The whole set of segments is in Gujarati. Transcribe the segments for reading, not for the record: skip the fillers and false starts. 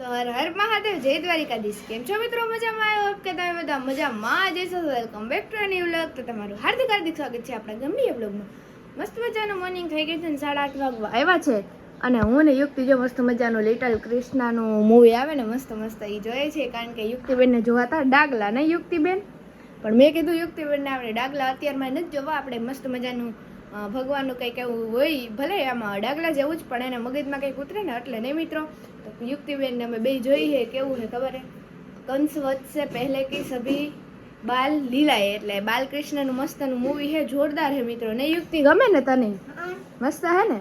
તો હર હર મહાદેવ, જય દ્વારિકાધીશ. કેમ છો મિત્રો? મજામાં આવ્યો કે તમે બધા મજામાં જઈશો? Welcome back to new vlog. તો તમારું હાર્દિક હાર્દિક સ્વાગત છે આપણા ગંભીર વ્લોગમાં. મસ્ત મજાનું મોર્નિંગ થઈ ગયું છે ને 8:30 વાગવા આવ્યા છે અને હું ને યુક્તિ જો મસ્ત મજાનું લિટલ કૃષ્ણાનું મૂવી આવે ને મસ્ત મસ્ત એ જોઈએ છે, કારણ કે યુક્તિબેનને જોવા હતા ડાગલા નહીં યુક્તિબેન, પણ મેં કીધું યુક્તિબેનને આપણે ડાગલા અત્યારમાં નથી જોવા, આપણે મસ્ત મજાનું ભગવાનનું કંઈક એવું હોય, ભલે આમાં ડાગલા જેવું જ પણ એને મગજમાં કંઈક ઉતરે ને એટલે નહીં મિત્રો. તો યુક્તિબેન અમે બે જોઈ છે, કેવું છે ખબર હે, કંસ વધ સે પહેલે કી સભી બાલ લીલાએ, એટલે બાલકૃષ્ણનું મસ્તનું મૂવી છે, જોરદાર છે મિત્રો. ને યુક્તિ ગમે ને તને? મસ્ત હે ને?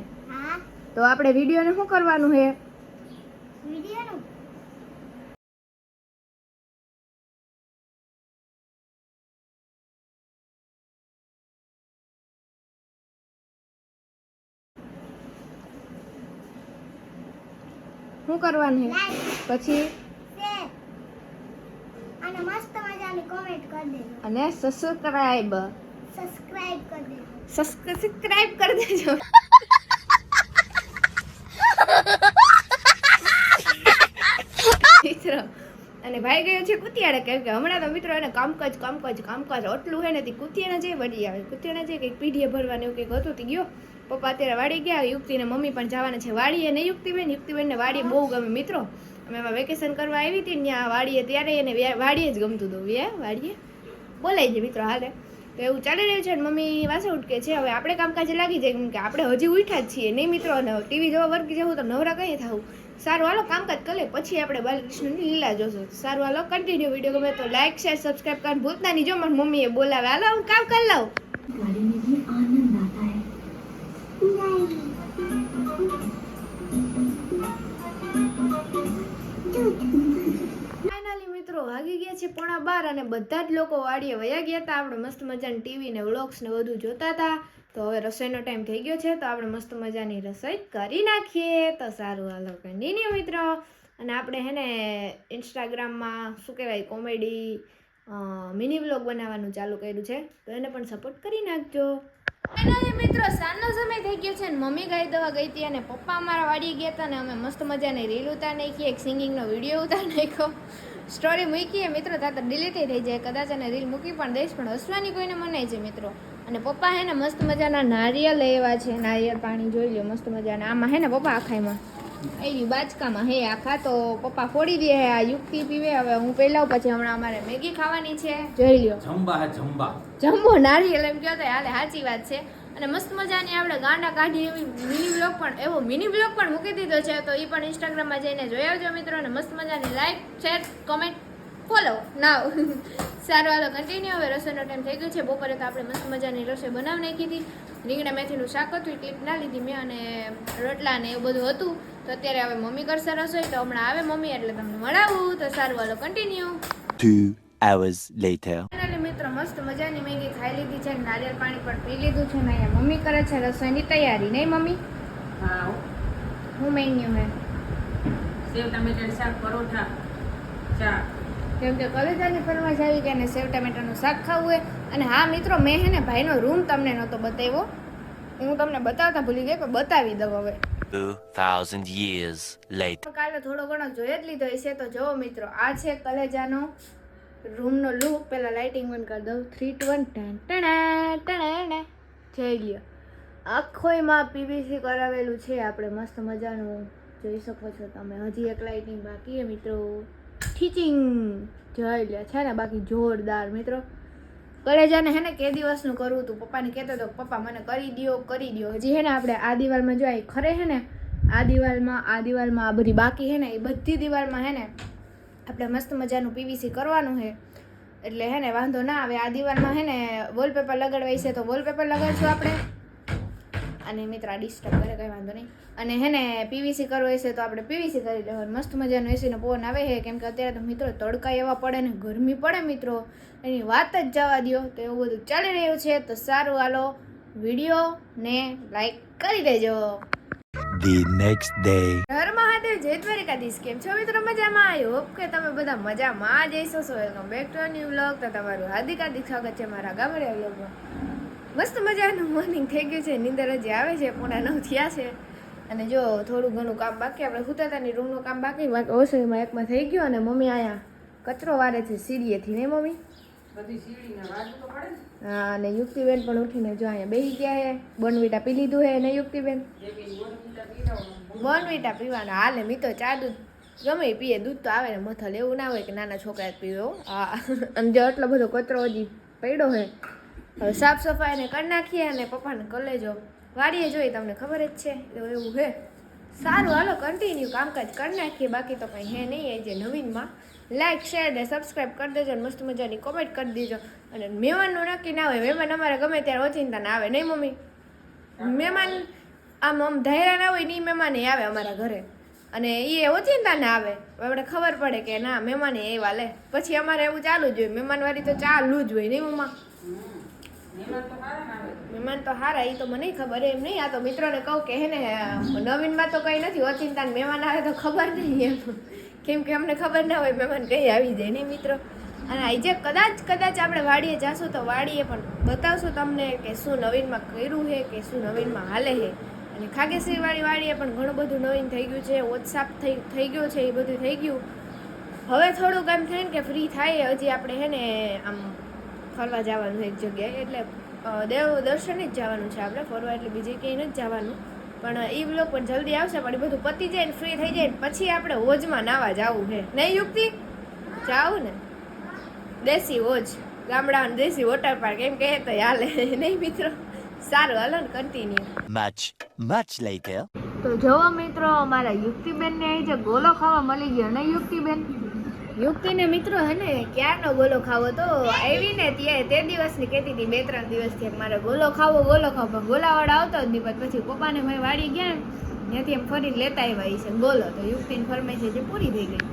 તો આપણે વિડીયોને શું કરવાનું છે? શું કરવાનું છે પછી? અને મસ્ત મજાની કોમેન્ટ કરી દેજો અને સબસ્ક્રાઇબ કરી દેજો. સબસ્ક્રાઇબ કરી દેજો. મિત્રો અને ભાઈ ગયો છે કુતિયાળે, કેમ કે હમણાં તો મિત્રો એને કામકાજ આટલું હે ને તે કુતિયાણા જે વળી આવે, કુતિયાણા જે કંઈક પીઢીએ ભરવાનું એવું કંઈક હતું તે ગયો. પપ્પા અત્યારે વાડી ગયા, યુક્તિને મમ્મી પણ જવાના છે વાડીએ. ને યુક્તિબેનને વાડીએ બહુ ગમે મિત્રો. અમે એમાં વેકેશન કરવા આવી હતી ને ત્યાં વાડીએ, ત્યારે એને વાડીએ જ ગમતું હતું. વાડીએ બોલાય છે મિત્રો હાલે. તો એવું ચાલી રહ્યું છે અને મમ્મી વાસે ઉઠકે છે. હવે આપણે કામકાજે લાગી જાય, કેમ કે આપણે હજી ઉઠ્યા જ છીએ નહીં મિત્રો, અને ટીવી જોવા વર્ગી જવું તો નવરા કઈ થવું. સારું હાલો કામકાજ કરે પછી આપણે બાલકૃષ્ણની લીલા જોશું. સારું હાલો કન્ટિન્યુ. વિડીયો ગમે તો લાઈક શેર સબસ્ક્રાઇબ કરવાનું ભૂલતા નહીં. જો મારી મમ્મીએ બોલાવે, હાલો હું કામ કરી લઉં. गाड़ी में भी आनंद आता है. ફાઇનલી મિત્રો વાગી ગયા છે 11:30 અને બધા જ લોકો વાડીએ વયા ગયા હતા. આપણે મસ્ત મજાની ટીવી ને વ્લોગ્સ ને બધું જોતા હતા. તો હવે રસોઈનો ટાઈમ થઈ ગયો છે, તો આપણે મસ્ત મજાની રસોઈ કરી નાખીએ. તો સારું હાલો કન્ટિન્યુ મિત્રો. અને આપણે હે ને ઇન્સ્ટાગ્રામમાં શું કહેવાય કોમેડી મિની વ્લોગ બનાવવાનું ચાલુ કર્યું છે, તો એને પણ સપોર્ટ કરી નાખજો. ફાઇનલી મિત્રો સાંજનો સમય થઈ ગયો છે ને મમ્મી ગાય દવા ગઈ હતી અને પપ્પા અમારા વાડી ગયા હતા ને અમે મસ્ત મજાની રીલ ઉતાર નાખી, એક સિંગિંગનો વિડીયો ઉતાર નાખ્યો, સ્ટોરી મૂકીએ મિત્રો. થતા ડિલીટ થઈ જાય કદાચ, અને રીલ મૂકી પણ દઈશ, પણ હસવાની કોઈને મનાય છે મિત્રો. અને પપ્પા હે ને મસ્ત મજાના નારિયેળ લેવા છે, નારિયેળ પાણી જોઈ લ્યો મસ્ત મજાના. આમાં હે ને પપ્પા આખાઈમાં એવી બાચકામાં હે આખા, તો પપ્પા ફોડી દે. આ યુક્તિ પીવે, હવે હું પહેલાં પછી હમણાં અમારે મેગી ખાવાની છે, જોઈ લ્યો. જમ્બો નારિયેળ એમ કહો તો હાલે, સાચી વાત છે. અને મસ્ત મજાની આપણે ગાંડા કાઢી એવી મિની બ્લોગ પણ મૂકી દીધો છે, તો એ પણ ઇન્સ્ટાગ્રામમાં જઈને જોઈ આવજો મિત્રો. અને મસ્ત મજાની લાઈક શેર કોમેન્ટ ફોલો નાવ. સારું હાલો કન્ટિન્યુ. હવે રસોઈનો ટાઈમ થઈ ગયો છે. બપોરે તો આપણે મસ્ત મજાની રસોઈ બનાવી નાખી હતી. રીંગણા મેથીનું શાક હતું, ક્લિપ ના લીધી મેં, અને રોટલા ને એવું બધું હતું. તો અત્યારે હવે મમ્મી કરશે રસોઈ, તો હમણાં આવે મમ્મી એટલે તમને મળાવું. તો સારું હાલો કન્ટિન્યુ. 2 hours later. ફાઇનલી મિત્રો મસ્ત મજાની મેગી ખાઈ લીધી છે, નારિયેળ પાણી પણ પી લીધું છે ને અહીંયા મમ્મી કરે છે રસોઈની તૈયારી. નહીં મમ્મી? હા, હું મેન્યુ હે? સેવ ટામેટાનું શાક, પરોઠા, ચા. કેમ કે કલેજાની ફરમાઈશ આવી ગઈ અને સેવ ટામેટાનું શાક ખાવું હોય. અને હા મિત્રો મેં હે ને ભાઈનો રૂમ તમને નહોતો બતાવ્યો, હું તમને બતાવતા ભૂલી ગઈ, પણ બતાવી દઉં હવે. 2000 years later. કાલે થોડો ઘણો જોઈ જ લીધો હશે. તો જુઓ મિત્રો આ છે કલેજાનો રૂમનો લુક. પહેલાં લાઇટિંગ બંધ કરી દઉં. 3 2 1 જોઈ લ્યો. આખોયમાં પીવીસી કરાવેલું છે આપણે મસ્ત મજાનું, જોઈ શકો છો તમે. હજી એક લાઇટિંગ બાકી છે મિત્રો, ઠીચિંગ જોઈ લે છે ને. બાકી જોરદાર મિત્રો. કલેજાને હે ને કે દિવસનું કરવું હતું, પપ્પાને કહેતો હતો પપ્પા મને કરી દો. હજી હે ને આપણે આ દિવાલમાં જો ખરે હે ને આ દિવાલમાં આ બધી બાકી હે ને, એ બધી દિવાલમાં હે ને આપણે મસ્ત મજાનું પીવીસી કરવાનું છે, એટલે હે ને વાંધો ના આવે. આ દિવાલમાં હે ને વોલપેપર લગાડવાય છે, તો વોલપેપર લગાડશું આપણે. અને મિત્ર આ ડિસ્ટર્બ કરે, કંઈ વાંધો નહીં. અને હે ને પીવીસી કરવું હશે તો આપણે પીવીસી કરી લેવાનું. મસ્ત મજાનો એસીનો પવન આવે છે, કેમ કે અત્યારે તો મિત્રો તડકા એવા પડે ને ગરમી પડે મિત્રો, એની વાત જ જવા દો. તો એવું બધું ચાલી રહ્યું છે. તો સારું હાલો વિડીયો ને લાઈક કરી દેજો. The next day. હર મહાદેવ, જય દ્વારિકાધીશ. કેમ છો મિત્રો? મજામાં? આઈ હોપ કે તમે બધા મજામાં જઈશો. Welcome back to new vlog. તો તમારું હાર્દિક હાર્દિક સ્વાગત છે મારા ગામડિયા વ્લોગમાં. મસ્ત મજાનું મોર્નિંગ થઈ ગયું છે, નીંદર હજી આવે છે, 9:30 થયા છે. અને જો થોડું ઘણું કામ બાકી, આપણે સુતાતાની રૂમનું કામ બાકી, રસોઈમાં એકમાં થઈ ગયું. અને મમ્મી અહીંયા કચરો વારે છે સીડીએથી, નહીં મમ્મી? બધી સીડીને વાળવું તો પડે ને. હા, અને યુક્તિબેન પણ ઉઠીને જો અહીંયા બેસી ગયા છે. બોનવીટા પી લીધું હે ને યુક્તિબેન? જે બી બોનવીટા પીવડાવવાનું. બોનવીટા પીવાના હાલે. મી તો ચા દૂધ ગમે એ પીએ, દૂધ તો આવે ને મથલ, એવું ના હોય કે નાના છોકરા જ પીવે. હા, અને જો આટલો બધો કચરો હજી પડ્યો છે, હવે સાફ સફાઈને કરી નાખીએ અને પપ્પાને કલેજો વાડીએ જોઈ, તમને ખબર જ છે તો એવું છે. સારું, હાલો કન્ટિન્યુ કામકાજ કરી નાખીએ. બાકી તો કંઈ હે નહીં. એ જે નવીનમાં લાઈક શેર ને સબસ્ક્રાઈબ કરી દેજો, મસ્ત મજાની કોમેન્ટ કરી દેજો. અને મહેમાનનું નક્કી ના હોય, મહેમાન અમારે ગમે ત્યારે ઓચિંતા ના આવે, નહીં મમ્મી? મહેમાન આમ ધાયરા ના હોય ને એ મહેમાન આવે અમારા ઘરે, અને એ ઓચિંતા ના આવે. આપણે ખબર પડે કે ના મહેમાન એવા લે, પછી અમારે એવું ચાલુ જ હોય. મહેમાનવાળી તો ચાલુ જ હોય, નહીં મમ્મા? મહેમાન તો સારા ના આવે. મહેમાન તો હારા, એ તો મને ખબર એમ નહીં. આ તો મિત્રોને કહું કે હે ને નવીનમાં તો કંઈ નથી, ઓચિંતા મહેમાન આવે તો ખબર નહીં એમ, કેમ કે અમને ખબર ના હોય મહેમાન કઈ આવી જાય, નહીં મિત્રો? અને આજે કદાચ આપણે વાડીએ જાશું તો વાડીએ પણ બતાવશું તમને કે શું નવીનમાં કર્યું છે, કે શું નવીનમાં હાલે છે. અને ખાગેશ્વરીવાળી વાડીએ પણ ઘણું બધું નવીન થઈ ગયું છે, વોટ્સઅપ થઈ ગયો છે, એ બધું થઈ ગયું. હવે થોડુંક એમ થાય ને કે ફ્રી થાય, હજી આપણે છે ને આમ ફરવા જવાનું એક જગ્યાએ, એટલે દેવ દર્શને જ જવાનું છે આપણે, ફરવા એટલે બીજે ક્યાંય નથી જવાનું. પણ એ બ્લોગ પણ જલ્દી આવશે, પણ એ બધું પતી જાય ને ફ્રી થઈ જાય ને પછી આપણે હોજમાં નાવા જવું છે, નહીં યુક્તિ? જાવું ને દેશી હોજ, ગામડાનું દેશી વોટર પાર્ક એમ કહે તો હાલે, નહીં મિત્રો? સારું, હાલો ને કન્ટિન્યુ. Much later. તો જોવો મિત્રો, અમારા યુક્તિબેનને અહીં જે ગોલો ખાવા મળી ગયો, નહીં યુક્તિબેન? યુક્તિને મિત્રો હે ને ક્યારનો ગોલો ખાવો તો આવીને તે દિવસની કહેતી હતી, 2-3 દિવસથી મારે ગોલો ખાવો પણ ગોલાવાળા આવતો જ નહીં. પછી પપ્પાને ભાઈ વાડી ગયા ને ત્યાંથી એમ ફરીને લેતા આવ્યા છે ગોલો, તો યુક્તિની ફરમાઈશ જે પૂરી થઈ ગઈ.